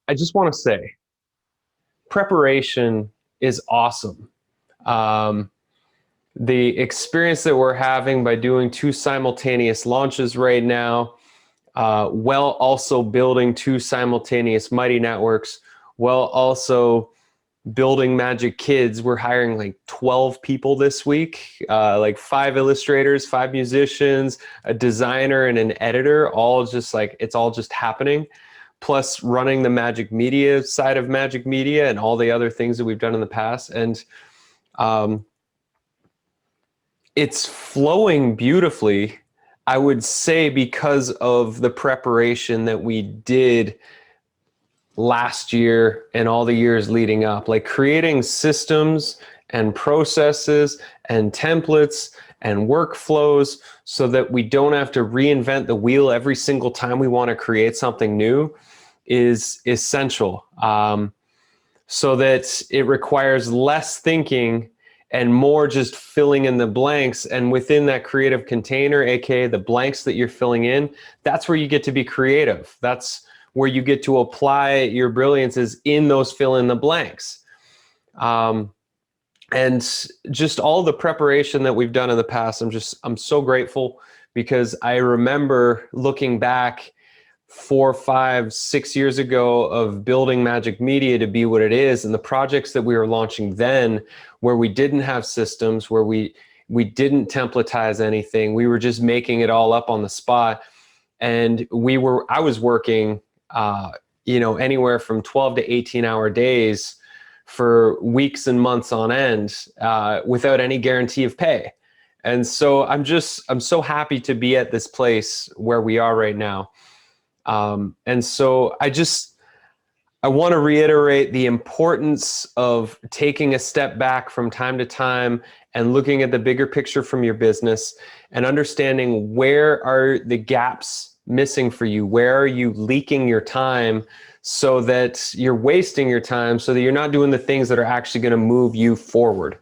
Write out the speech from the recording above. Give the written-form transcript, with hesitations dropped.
I just want to say preparation is awesome. Um, the experience that we're having by doing two simultaneous launches right now, while also building two simultaneous Mighty networks, while also building Magic Kids. We're hiring like 12 people this week, like 5 illustrators, 5 musicians, a designer, and an editor, all just like, it's all just happening. Plus running the Magic Media side of Magic Media and all the other things that we've done in the past. And um, it's flowing beautifully, I would say, because of the preparation that we did last year and all the years leading up, like creating systems and processes and templates and workflows so that we don't have to reinvent the wheel every single time we want to create something new is essential. So that it requires less thinking and more just filling in the blanks. And within that creative container, aka the blanks that you're filling in, that's where you get to be creative. That's where you get to apply your brilliances in those fill in the blanks. And just all the preparation that we've done in the past, I'm so grateful, because I remember looking back 4, 5, 6 years ago of building Magic Media to be what it is, and the projects that we were launching then, where we didn't have systems, where we didn't templatize anything, we were just making it all up on the spot. And I was working anywhere from 12 to 18-hour days for weeks and months on end, without any guarantee of pay. And so I'm so happy to be at this place where we are right now. And so I want to reiterate the importance of taking a step back from time to time and looking at the bigger picture from your business and understanding where are the gaps missing for you, where are you leaking your time so that you're wasting your time, so that you're not doing the things that are actually going to move you forward.